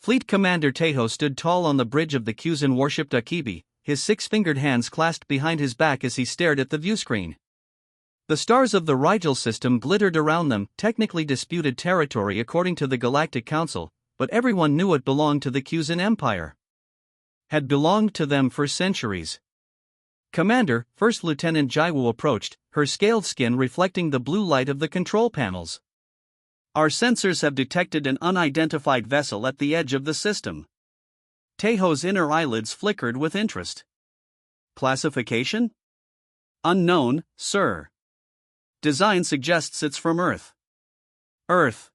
Fleet Commander Teiho stood tall on the bridge of the Kyuzan warship Dakibi, his six-fingered hands clasped behind his back as he stared at the viewscreen. The stars of the Rigel system glittered around them, technically disputed territory according to the Galactic Council, but everyone knew it belonged to the Kyuzan Empire. Had belonged to them for centuries. Commander, First Lieutenant Jaiwu approached, her scaled skin reflecting the blue light of the control panels. Our sensors have detected an unidentified vessel at the edge of the system. Teiho's inner eyelids flickered with interest. Classification? Unknown, sir. Design suggests it's from Earth. Earth.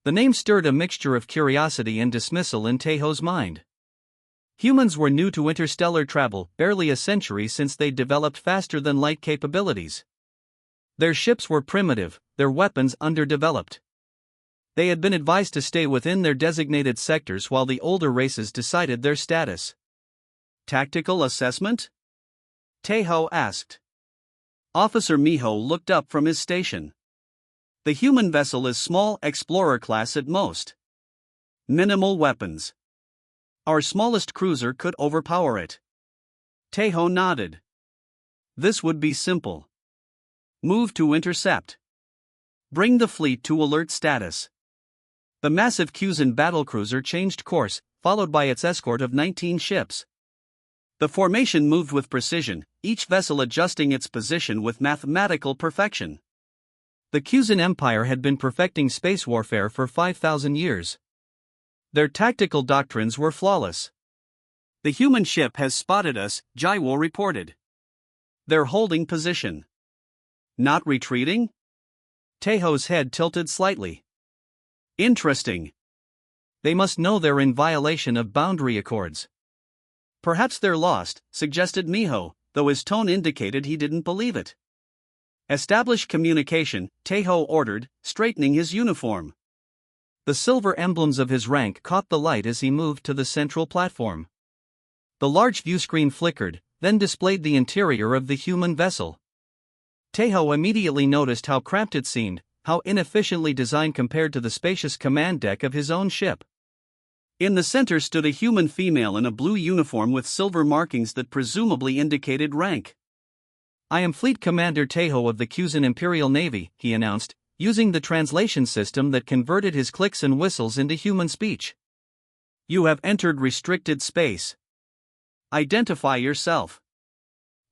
The name stirred a mixture of curiosity and dismissal in Teiho's mind. Humans were new to interstellar travel, barely a century since they'd developed faster-than-light capabilities. Their ships were primitive, their weapons underdeveloped. They had been advised to stay within their designated sectors while the older races decided their status. Tactical assessment? Teiho asked. Officer Miho looked up from his station. The human vessel is small, explorer class at most. Minimal weapons. Our smallest cruiser could overpower it. Teiho nodded. This would be simple. Move to intercept. Bring the fleet to alert status. The massive Kyuzan battlecruiser changed course, followed by its escort of 19 ships. The formation moved with precision, each vessel adjusting its position with mathematical perfection. The Kyuzan Empire had been perfecting space warfare for 5,000 years. Their tactical doctrines were flawless. The human ship has spotted us, Jaiwo reported. They're holding position. Not retreating? Teiho's head tilted slightly. Interesting. They must know they're in violation of boundary accords. Perhaps they're lost, suggested Miho, though his tone indicated he didn't believe it. Establish communication, Teiho ordered, straightening his uniform. The silver emblems of his rank caught the light as he moved to the central platform. The large viewscreen flickered, then displayed the interior of the human vessel. Teiho immediately noticed how cramped it seemed, how inefficiently designed compared to the spacious command deck of his own ship. In the center stood a human female in a blue uniform with silver markings that presumably indicated rank. I am Fleet Commander Teiho of the Kyuzan Imperial Navy, he announced, using the translation system that converted his clicks and whistles into human speech. You have entered restricted space. Identify yourself.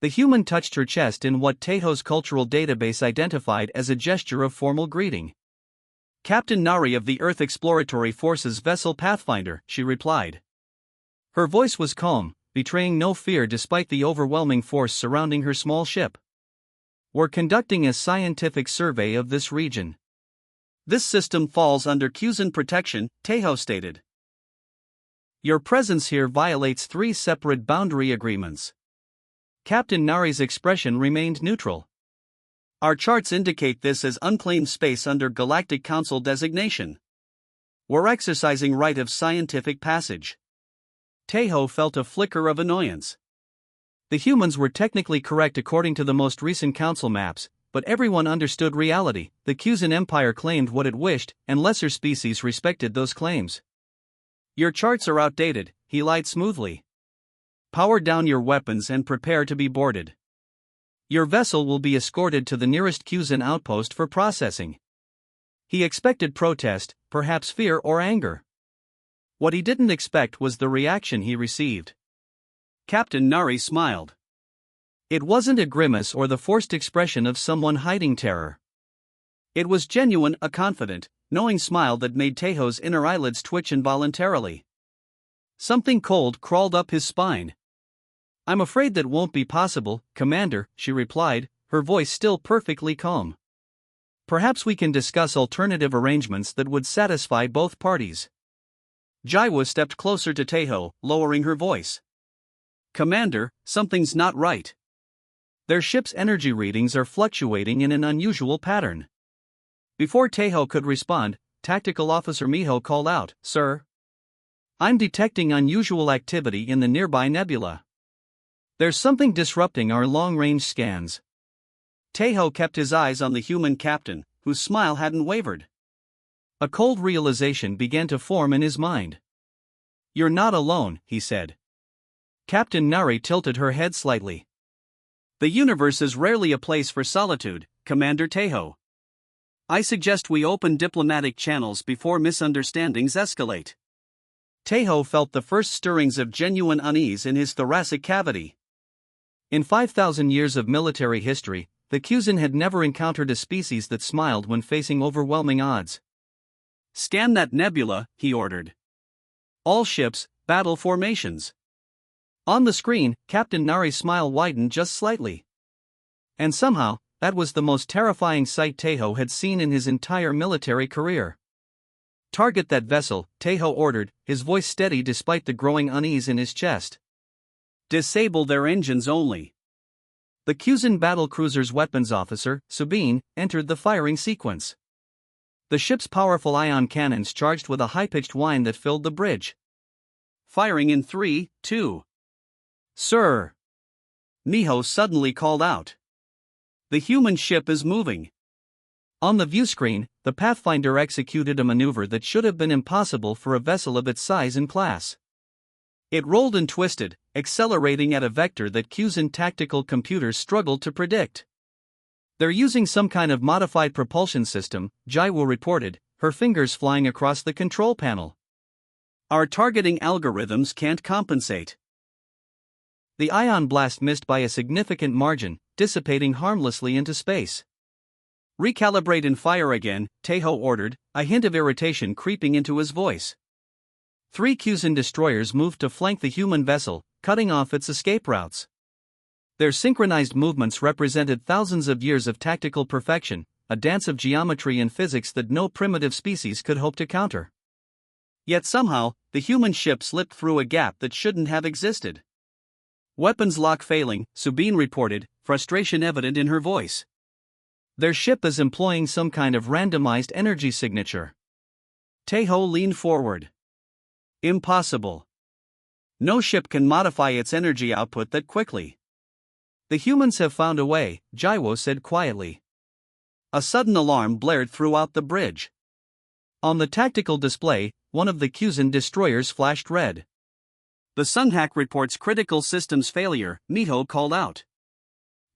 The human touched her chest in what Teiho's cultural database identified as a gesture of formal greeting. Captain Nari of the Earth Exploratory Forces vessel Pathfinder, she replied. Her voice was calm, betraying no fear despite the overwhelming force surrounding her small ship. We're conducting a scientific survey of this region. This system falls under Kyuzan protection, Teiho stated. Your presence here violates 3 separate boundary agreements. Captain Nari's expression remained neutral. Our charts indicate this as unclaimed space under Galactic Council designation. We're exercising right of scientific passage. Teiho felt a flicker of annoyance. The humans were technically correct according to the most recent council maps, but everyone understood reality. The Kyuzan Empire claimed what it wished, and lesser species respected those claims. Your charts are outdated, he lied smoothly. Power down your weapons and prepare to be boarded. Your vessel will be escorted to the nearest Kyuzan outpost for processing. He expected protest, perhaps fear or anger. What he didn't expect was the reaction he received. Captain Nari smiled. It wasn't a grimace or the forced expression of someone hiding terror. It was genuine, a confident, knowing smile that made Teiho's inner eyelids twitch involuntarily. Something cold crawled up his spine. I'm afraid that won't be possible, Commander, she replied, her voice still perfectly calm. Perhaps we can discuss alternative arrangements that would satisfy both parties. Jaiwa stepped closer to Teiho, lowering her voice. Commander, something's not right. Their ship's energy readings are fluctuating in an unusual pattern. Before Teiho could respond, Tactical Officer Miho called out, Sir. I'm detecting unusual activity in the nearby nebula. There's something disrupting our long-range scans. Teiho kept his eyes on the human captain, whose smile hadn't wavered. A cold realization began to form in his mind. "You're not alone," he said. Captain Nari tilted her head slightly. "The universe is rarely a place for solitude, Commander Tejo. I suggest we open diplomatic channels before misunderstandings escalate." Tejo felt the first stirrings of genuine unease in his thoracic cavity. In 5,000 years of military history, the Kuzan had never encountered a species that smiled when facing overwhelming odds. "Scan that nebula," he ordered. "All ships, battle formations." On the screen, Captain Nari's smile widened just slightly. And somehow, that was the most terrifying sight Tejo had seen in his entire military career. "Target that vessel," Tejo ordered, his voice steady despite the growing unease in his chest. "Disable their engines only." The Kuzan battlecruiser's weapons officer, Sabine, entered the firing sequence. The ship's powerful ion cannons charged with a high-pitched whine that filled the bridge. "Firing in 3, 2. "Sir!" Miho suddenly called out. "The human ship is moving." On the viewscreen, the Pathfinder executed a maneuver that should have been impossible for a vessel of its size and class. It rolled and twisted, accelerating at a vector that Kuzan tactical computers struggled to predict. "They're using some kind of modified propulsion system," Jaiwo reported, her fingers flying across the control panel. "Our targeting algorithms can't compensate." The ion blast missed by a significant margin, dissipating harmlessly into space. "Recalibrate and fire again," Tejo ordered, a hint of irritation creeping into his voice. 3 Kuzan destroyers moved to flank the human vessel, cutting off its escape routes. Their synchronized movements represented thousands of years of tactical perfection, a dance of geometry and physics that no primitive species could hope to counter. Yet somehow, the human ship slipped through a gap that shouldn't have existed. "Weapons lock failing," Sabine reported, frustration evident in her voice. "Their ship is employing some kind of randomized energy signature." Tejo leaned forward. "Impossible. No ship can modify its energy output that quickly." "The humans have found a way," Jaiwo said quietly. A sudden alarm blared throughout the bridge. On the tactical display, one of the Kuzan destroyers flashed red. "The Sunhack reports critical systems failure," Miho called out.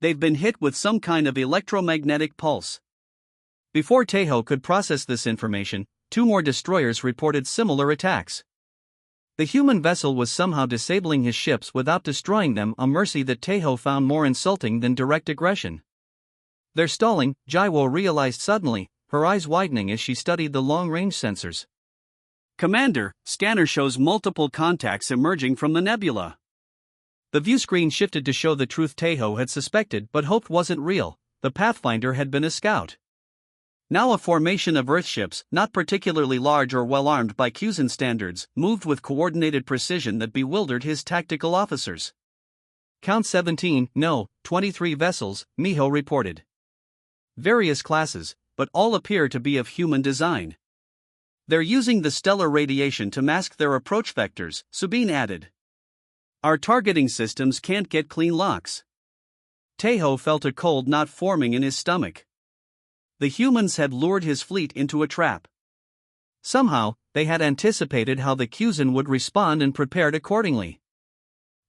"They've been hit with some kind of electromagnetic pulse." Before Tejo could process this information, 2 more destroyers reported similar attacks. The human vessel was somehow disabling his ships without destroying them, a mercy that Tejo found more insulting than direct aggression. "They're stalling," Jaiwo realized suddenly, her eyes widening as she studied the long-range sensors. "Commander, scanner shows multiple contacts emerging from the nebula." The viewscreen shifted to show the truth Tejo had suspected but hoped wasn't real: the Pathfinder had been a scout. Now a formation of Earthships, not particularly large or well-armed by Kuzan standards, moved with coordinated precision that bewildered his tactical officers. "Count 17, no, 23 vessels," Miho reported. "Various classes, but all appear to be of human design. They're using the stellar radiation to mask their approach vectors," Sabine added. "Our targeting systems can't get clean locks." Tejo felt a cold knot forming in his stomach. The humans had lured his fleet into a trap. Somehow, they had anticipated how the Kuzan would respond and prepared accordingly.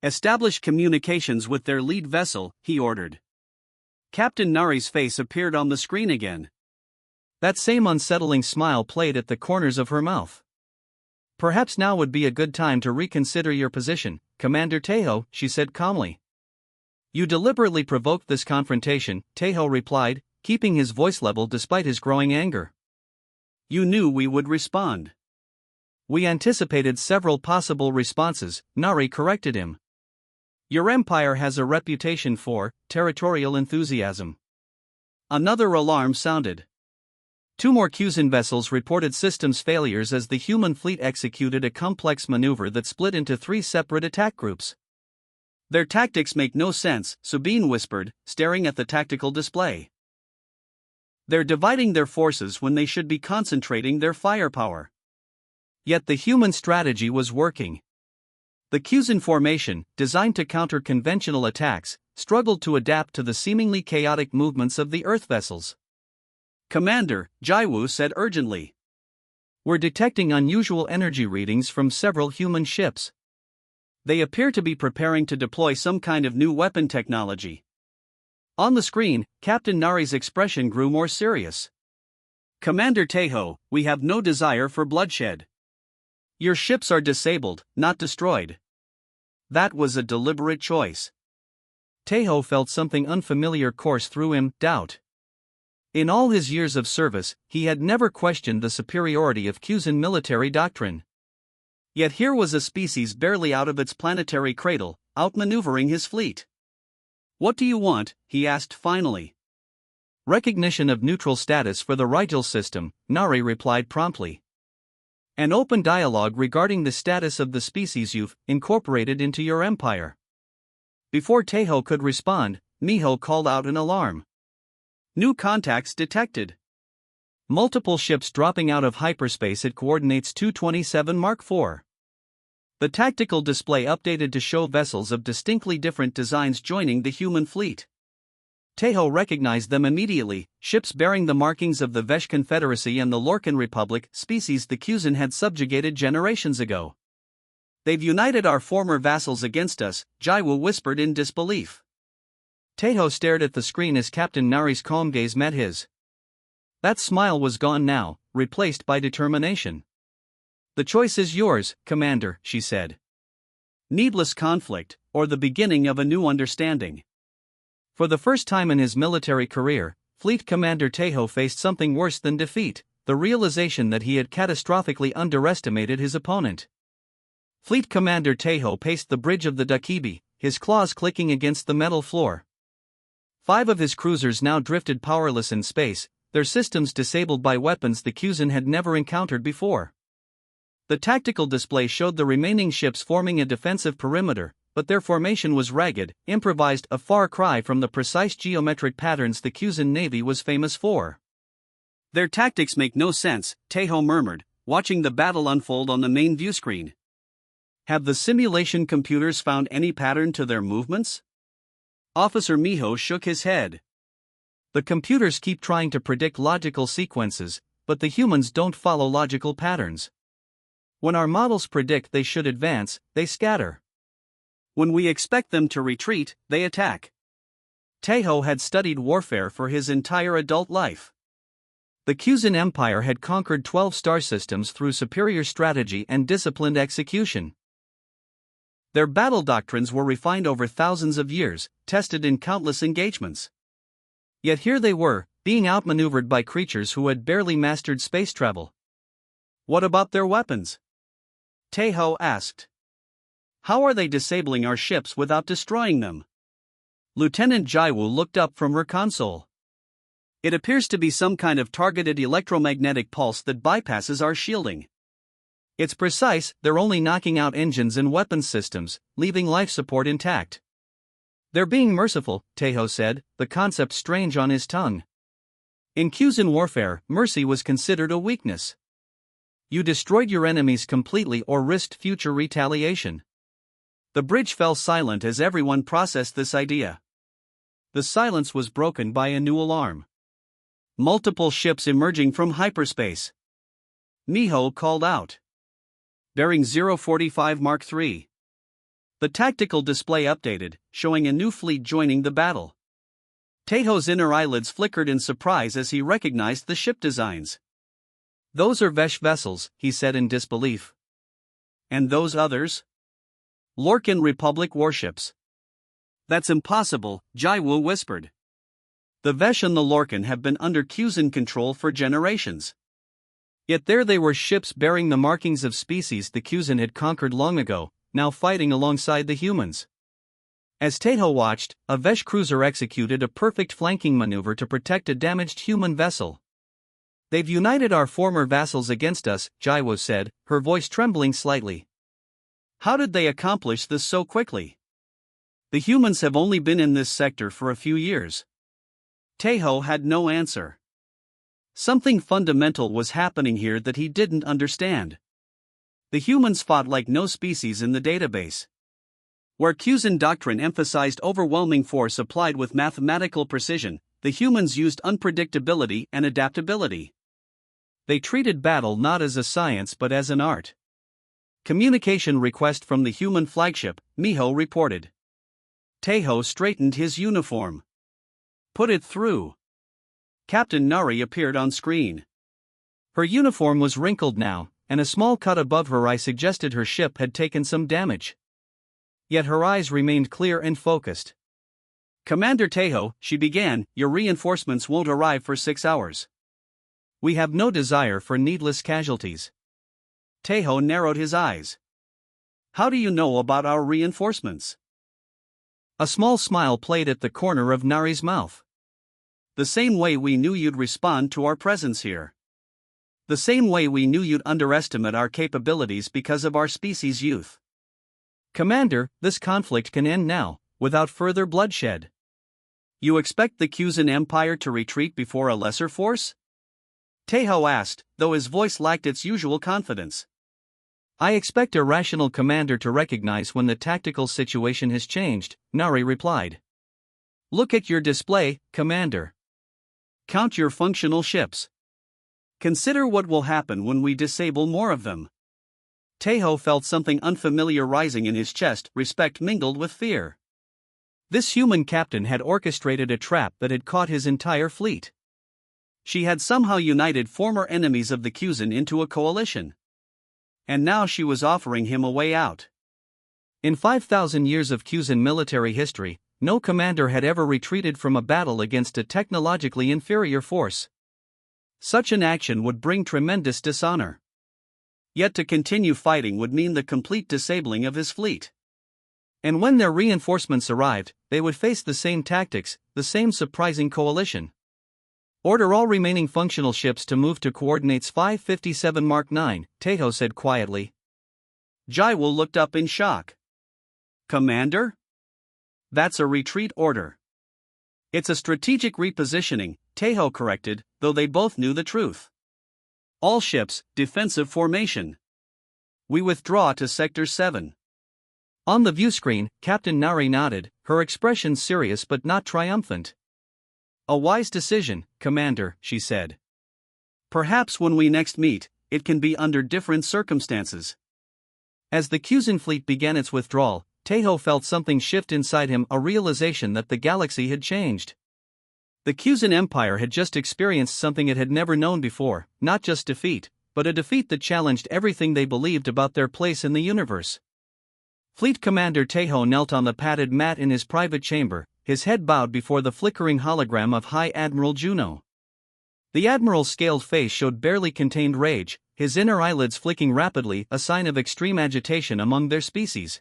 "Establish communications with their lead vessel," he ordered. Captain Nari's face appeared on the screen again. That same unsettling smile played at the corners of her mouth. "Perhaps now would be a good time to reconsider your position, Commander Tejo," she said calmly. "You deliberately provoked this confrontation," Tejo replied, keeping his voice level despite his growing anger. "You knew we would respond." "We anticipated several possible responses," Nari corrected him. "Your empire has a reputation for territorial enthusiasm." Another alarm sounded. 2 more Kuzan vessels reported systems failures as the human fleet executed a complex maneuver that split into 3 separate attack groups. "Their tactics make no sense," Sabine whispered, staring at the tactical display. "They're dividing their forces when they should be concentrating their firepower." Yet the human strategy was working. The Kuzan formation, designed to counter conventional attacks, struggled to adapt to the seemingly chaotic movements of the Earth vessels. "Commander," Jaiwu said urgently. We're detecting unusual energy readings from several human ships. They appear to be preparing to deploy some kind of new weapon technology. On the screen, Captain Nari's expression grew more serious. Commander Tejo, we have no desire for bloodshed. Your ships are disabled, not destroyed. That was a deliberate choice. Tejo felt something unfamiliar course through him, doubt. In all his years of service, he had never questioned the superiority of Cusan military doctrine. Yet here was a species barely out of its planetary cradle, outmaneuvering his fleet. What do you want? He asked finally. Recognition of neutral status for the Rigel system, Nari replied promptly. An open dialogue regarding the status of the species you've incorporated into your empire. Before Tejo could respond, Miho called out an alarm. New contacts detected. Multiple ships dropping out of hyperspace at coordinates 227 Mark IV. The tactical display updated to show vessels of distinctly different designs joining the human fleet. Tejo recognized them immediately, ships bearing the markings of the Vesh Confederacy and the Lorcan Republic, species the Cusan had subjugated generations ago. They've united our former vassals against us, Jaiwu whispered in disbelief. Tejo stared at the screen as Captain Nari's calm gaze met his. That smile was gone now, replaced by determination. The choice is yours, Commander, she said. Needless conflict, or the beginning of a new understanding. For the first time in his military career, Fleet Commander Tejo faced something worse than defeat, the realization that he had catastrophically underestimated his opponent. Fleet Commander Tejo paced the bridge of the Dakibi, his claws clicking against the metal floor. 5 of his cruisers now drifted powerless in space, their systems disabled by weapons the Cusan had never encountered before. The tactical display showed the remaining ships forming a defensive perimeter, but their formation was ragged, improvised, a far cry from the precise geometric patterns the Cusan Navy was famous for. Their tactics make no sense, Tejo murmured, watching the battle unfold on the main viewscreen. Have the simulation computers found any pattern to their movements? Officer Miho shook his head. The computers keep trying to predict logical sequences, but the humans don't follow logical patterns. When our models predict they should advance, they scatter. When we expect them to retreat, they attack. Tejo had studied warfare for his entire adult life. The Cusan Empire had conquered 12 star systems through superior strategy and disciplined execution. Their battle doctrines were refined over thousands of years, tested in countless engagements. Yet here they were, being outmaneuvered by creatures who had barely mastered space travel. What about their weapons? Tejo asked. How are they disabling our ships without destroying them? Lieutenant Jaiwu looked up from her console. It appears to be some kind of targeted electromagnetic pulse that bypasses our shielding. It's precise, they're only knocking out engines and weapons systems, leaving life support intact. They're being merciful, Tejo said, the concept strange on his tongue. In Cusan warfare, mercy was considered a weakness. You destroyed your enemies completely or risked future retaliation. The bridge fell silent as everyone processed this idea. The silence was broken by a new alarm. Multiple ships emerging from hyperspace. Miho called out. Bearing 045 Mark III. The tactical display updated, showing a new fleet joining the battle. Tejo's inner eyelids flickered in surprise as he recognized the ship designs. Those are Vesh vessels, he said in disbelief. And those others? Lorcan Republic warships. That's impossible, Jaiwu whispered. The Vesh and the Lorcan have been under Cusan control for generations. Yet there they were, ships bearing the markings of species the Cusan had conquered long ago, now fighting alongside the humans. As Tejo watched, a Vesh cruiser executed a perfect flanking maneuver to protect a damaged human vessel. They've united our former vassals against us, Jaiwu said, her voice trembling slightly. How did they accomplish this so quickly? The humans have only been in this sector for a few years. Tejo had no answer. Something fundamental was happening here that he didn't understand. The humans fought like no species in the database. Where Cusan doctrine emphasized overwhelming force applied with mathematical precision, the humans used unpredictability and adaptability. They treated battle not as a science but as an art. Communication request from the human flagship, Miho reported. Teiho straightened his uniform. Put it through. Captain Nari appeared on screen. Her uniform was wrinkled now, and a small cut above her eye suggested her ship had taken some damage. Yet her eyes remained clear and focused. Commander Teiho, she began, your reinforcements won't arrive for 6 hours. We have no desire for needless casualties. Teiho narrowed his eyes. How do you know about our reinforcements? A small smile played at the corner of Nari's mouth. The same way we knew you'd respond to our presence here. The same way we knew you'd underestimate our capabilities because of our species' youth. Commander, this conflict can end now, without further bloodshed. You expect the Kuzan Empire to retreat before a lesser force? Teiho asked, though his voice lacked its usual confidence. I expect a rational commander to recognize when the tactical situation has changed, Nari replied. Look at your display, Commander. Count your functional ships. Consider what will happen when we disable more of them. Teiho felt something unfamiliar rising in his chest, respect mingled with fear. This human captain had orchestrated a trap that had caught his entire fleet. She had somehow united former enemies of the Kuzan into a coalition. And now she was offering him a way out. In 5,000 years of Kuzan military history, no commander had ever retreated from a battle against a technologically inferior force. Such an action would bring tremendous dishonor. Yet to continue fighting would mean the complete disabling of his fleet. And when their reinforcements arrived, they would face the same tactics, the same surprising coalition. Order all remaining functional ships to move to coordinates 557 Mark 9, Teiho said quietly. Jaiwo looked up in shock. Commander? That's a retreat order. It's a strategic repositioning, Teiho corrected, though they both knew the truth. All ships, defensive formation. We withdraw to Sector 7. On the view screen, Captain Nari nodded, her expression serious but not triumphant. A wise decision, Commander, she said. Perhaps when we next meet, it can be under different circumstances. As the Kuzan fleet began its withdrawal, Teiho felt something shift inside him, a realization that the galaxy had changed. The Kuzan Empire had just experienced something it had never known before, not just defeat, but a defeat that challenged everything they believed about their place in the universe. Fleet Commander Teiho knelt on the padded mat in his private chamber, his head bowed before the flickering hologram of High Admiral Juno. The Admiral's scaled face showed barely contained rage, his inner eyelids flicking rapidly, a sign of extreme agitation among their species.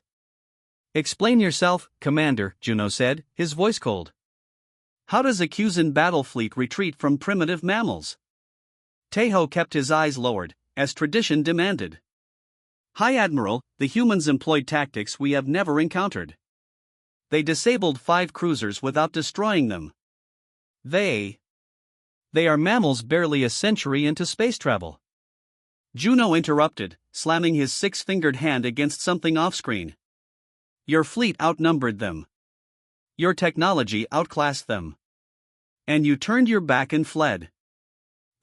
Explain yourself, Commander, Juno said, his voice cold. How does a Kuzan battle fleet retreat from primitive mammals? Teiho kept his eyes lowered, as tradition demanded. High Admiral, the humans employed tactics we have never encountered. They disabled 5 cruisers without destroying them. They are mammals barely a century into space travel. Juno interrupted, slamming his 6-fingered hand against something off-screen. Your fleet outnumbered them. Your technology outclassed them. And you turned your back and fled.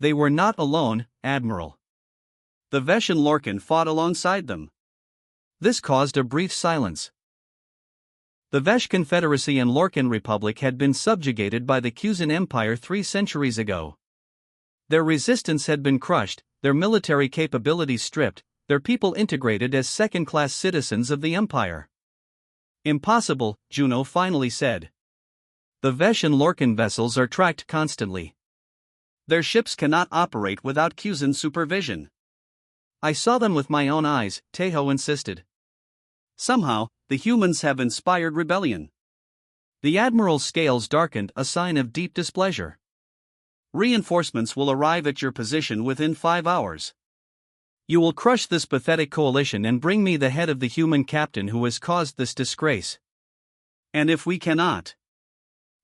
They were not alone, Admiral. The Vesh and Lorcan fought alongside them. This caused a brief silence. The Vesh Confederacy and Lorcan Republic had been subjugated by the Kuzan Empire 3 centuries ago. Their resistance had been crushed, their military capabilities stripped, their people integrated as second-class citizens of the Empire. Impossible, Juno finally said. The Vesh and Lorcan vessels are tracked constantly. Their ships cannot operate without Kuzan supervision. I saw them with my own eyes, Teiho insisted. Somehow, the humans have inspired rebellion. The Admiral's scales darkened, a sign of deep displeasure. Reinforcements will arrive at your position within 5 hours. You will crush this pathetic coalition and bring me the head of the human captain who has caused this disgrace. And if we cannot,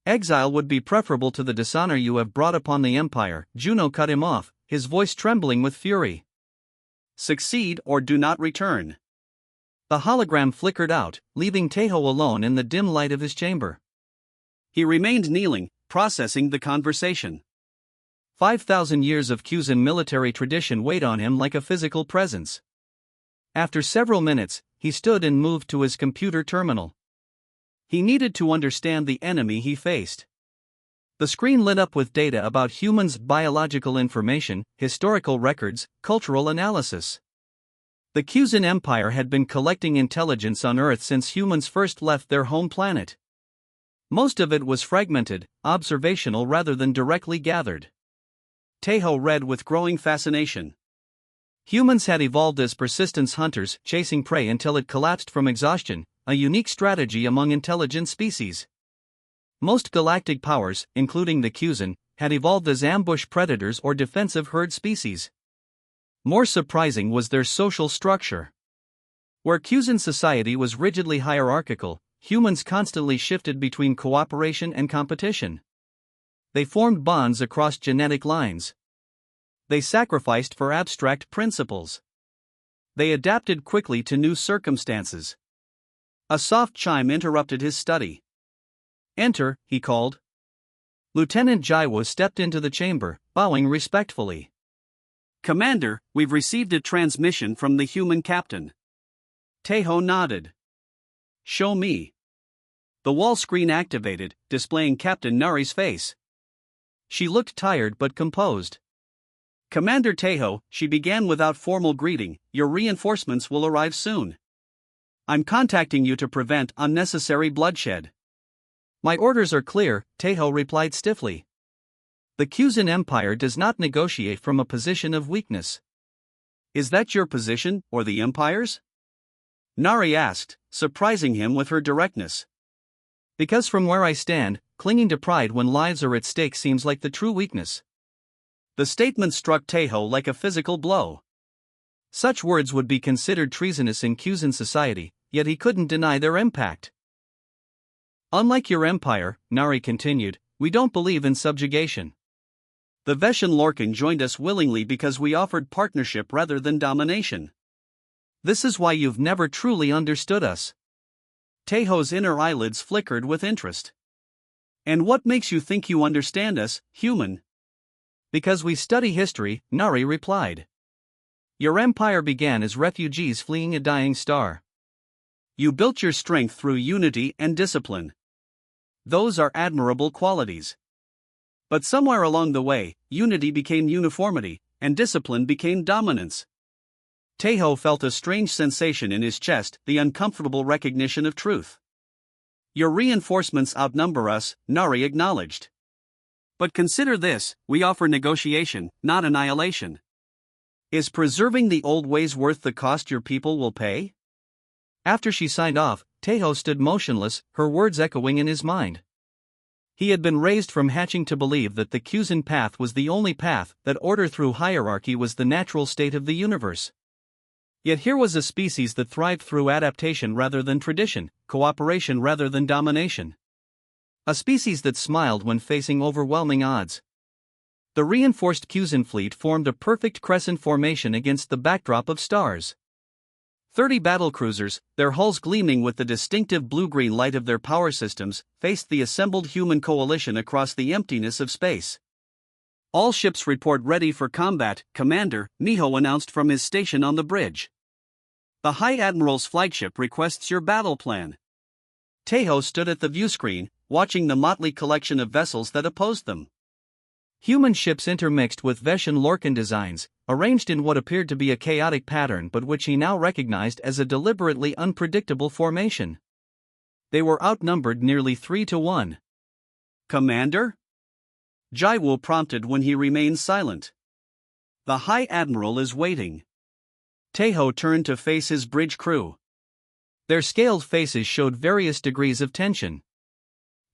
exile would be preferable to the dishonor you have brought upon the Empire. Juno cut him off, his voice trembling with fury. Succeed or do not return. The hologram flickered out, leaving Teiho alone in the dim light of his chamber. He remained kneeling, processing the conversation. 5,000 years of Cusan military tradition weighed on him like a physical presence. After several minutes, he stood and moved to his computer terminal. He needed to understand the enemy he faced. The screen lit up with data about humans' biological information, historical records, cultural analysis. The Cusan Empire had been collecting intelligence on Earth since humans first left their home planet. Most of it was fragmented, observational rather than directly gathered. Tejo read with growing fascination. Humans had evolved as persistence hunters, chasing prey until it collapsed from exhaustion, a unique strategy among intelligent species. Most galactic powers, including the Cusan, had evolved as ambush predators or defensive herd species. More surprising was their social structure. Where Cusan society was rigidly hierarchical, humans constantly shifted between cooperation and competition. They formed bonds across genetic lines. They sacrificed for abstract principles. They adapted quickly to new circumstances. A soft chime interrupted his study. "Enter," he called. Lieutenant Jaiwo stepped into the chamber, bowing respectfully. "Commander, we've received a transmission from the human captain." Tejo nodded. "Show me." The wall screen activated, displaying Captain Nari's face. She looked tired but composed. "Commander Tejo," she began without formal greeting, "your reinforcements will arrive soon. I'm contacting you to prevent unnecessary bloodshed." "My orders are clear," Tejo replied stiffly. "The Cusan Empire does not negotiate from a position of weakness." "Is that your position, or the Empire's?" Nari asked, surprising him with her directness. "Because from where I stand, clinging to pride when lives are at stake seems like the true weakness." The statement struck Tejo like a physical blow. Such words would be considered treasonous in Cusan society, yet he couldn't deny their impact. "Unlike your empire," Nari continued, "we don't believe in subjugation. The Veshan Lorcan joined us willingly because we offered partnership rather than domination. This is why you've never truly understood us." Tejo's inner eyelids flickered with interest. "And what makes you think you understand us, human?" "Because we study history," Nari replied. "Your empire began as refugees fleeing a dying star. You built your strength through unity and discipline. Those are admirable qualities. But somewhere along the way, unity became uniformity, and discipline became dominance." Tejo felt a strange sensation in his chest, the uncomfortable recognition of truth. "Your reinforcements outnumber us," Nari acknowledged. "But consider this, we offer negotiation, not annihilation. Is preserving the old ways worth the cost your people will pay?" After she signed off, Tejo stood motionless, her words echoing in his mind. He had been raised from hatching to believe that the Cusan path was the only path, that order through hierarchy was the natural state of the universe. Yet here was a species that thrived through adaptation rather than tradition, cooperation rather than domination. A species that smiled when facing overwhelming odds. The reinforced Cusan fleet formed a perfect crescent formation against the backdrop of stars. 30 battlecruisers, their hulls gleaming with the distinctive blue-green light of their power systems, faced the assembled human coalition across the emptiness of space. "All ships report ready for combat, Commander," Miho announced from his station on the bridge. "The High Admiral's flagship requests your battle plan." Tejo stood at the viewscreen, watching the motley collection of vessels that opposed them. Human ships intermixed with Veshan Lorcan designs, arranged in what appeared to be a chaotic pattern but which he now recognized as a deliberately unpredictable formation. They were outnumbered nearly 3-1. "Commander?" Jaiwo prompted when he remained silent. "The High Admiral is waiting." Tejo turned to face his bridge crew. Their scaled faces showed various degrees of tension.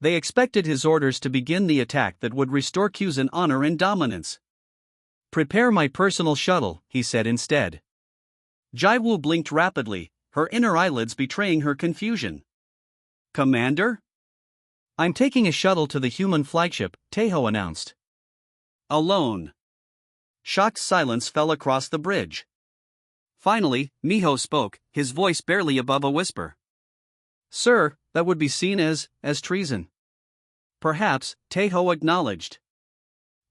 They expected his orders to begin the attack that would restore Cusan honor and dominance. "Prepare my personal shuttle," he said instead. Jaiwu blinked rapidly, her inner eyelids betraying her confusion. "Commander?" "I'm taking a shuttle to the human flagship," Tejo announced. "Alone." Shocked silence fell across the bridge. Finally, Miho spoke, his voice barely above a whisper. "Sir, that would be seen as treason." "Perhaps," Tejo acknowledged.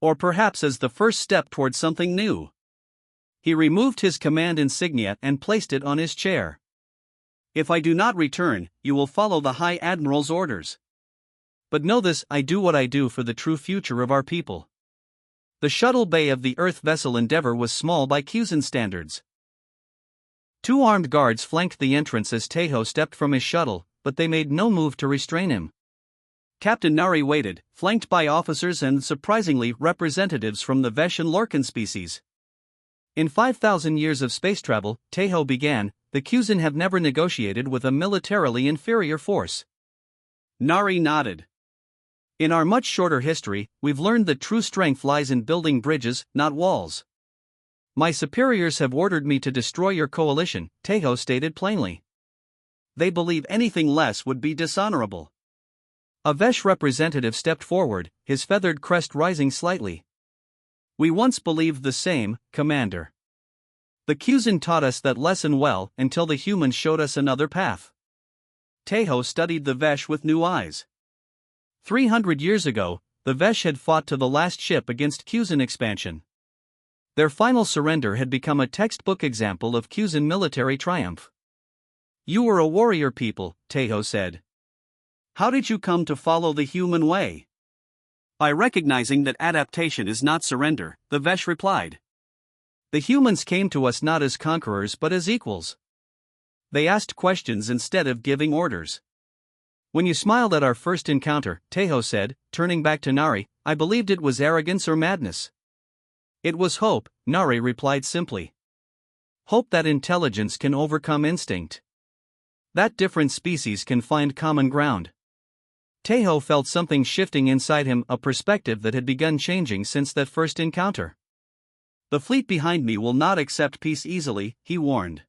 Or perhaps as the first step toward something new. He removed his command insignia and placed it on his chair. If I do not return, you will follow the High Admiral's orders. But know this, I do what I do for the true future of our people. The shuttle bay of the Earth vessel Endeavour was small by Cusan standards. 2 armed guards flanked the entrance as Tejo stepped from his shuttle, but they made no move to restrain him. Captain Nari waited, flanked by officers and, surprisingly, representatives from the Vesh and Lorcan species. In 5,000 years of space travel, Tejo began, the Cusan have never negotiated with a militarily inferior force. Nari nodded. In our much shorter history, we've learned that true strength lies in building bridges, not walls. My superiors have ordered me to destroy your coalition, Tejo stated plainly. They believe anything less would be dishonorable. A Vesh representative stepped forward, his feathered crest rising slightly. We once believed the same, Commander. The Cusan taught us that lesson well until the humans showed us another path. Tejo studied the Vesh with new eyes. 300 years ago, the Vesh had fought to the last ship against Cusan expansion. Their final surrender had become a textbook example of Cusan military triumph. You were a warrior people, Tejo said. How did you come to follow the human way? By recognizing that adaptation is not surrender, the Vesh replied. The humans came to us not as conquerors but as equals. They asked questions instead of giving orders. When you smiled at our first encounter, Tejo said, turning back to Nari, I believed it was arrogance or madness. It was hope, Nari replied simply. Hope that intelligence can overcome instinct. That different species can find common ground. Tejo felt something shifting inside him, a perspective that had begun changing since that first encounter. The fleet behind me will not accept peace easily, he warned.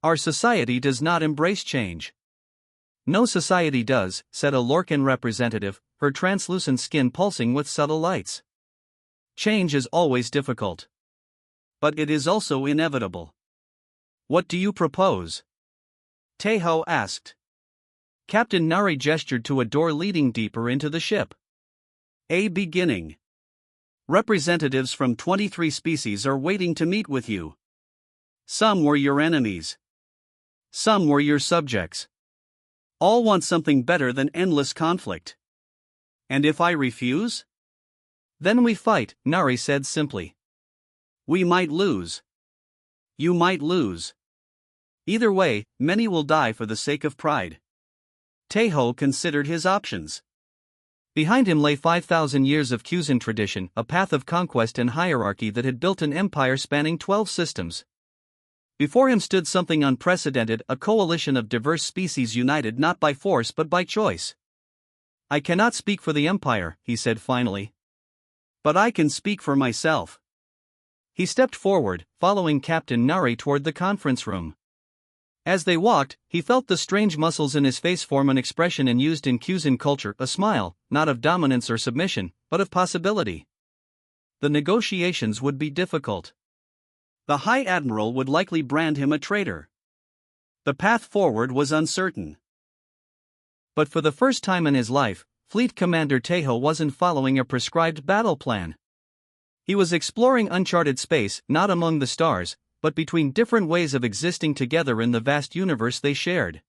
Our society does not embrace change. No society does, said a Lorcan representative, her translucent skin pulsing with subtle lights. Change is always difficult. But it is also inevitable. What do you propose? Tejo asked. Captain Nari gestured to a door leading deeper into the ship. A beginning. Representatives from 23 species are waiting to meet with you. Some were your enemies. Some were your subjects. All want something better than endless conflict. And if I refuse? Then we fight, Nari said simply. We might lose. You might lose. Either way, many will die for the sake of pride. Tejo considered his options. Behind him lay 5,000 years of Cusan tradition, a path of conquest and hierarchy that had built an empire spanning 12 systems. Before him stood something unprecedented, a coalition of diverse species united not by force but by choice. I cannot speak for the Empire, he said finally. But I can speak for myself. He stepped forward, following Captain Nari toward the conference room. As they walked, he felt the strange muscles in his face form an expression used in Cusan culture, a smile, not of dominance or submission, but of possibility. The negotiations would be difficult. The High Admiral would likely brand him a traitor. The path forward was uncertain. But for the first time in his life, Fleet Commander Tejo wasn't following a prescribed battle plan. He was exploring uncharted space, not among the stars, but between different ways of existing together in the vast universe they shared.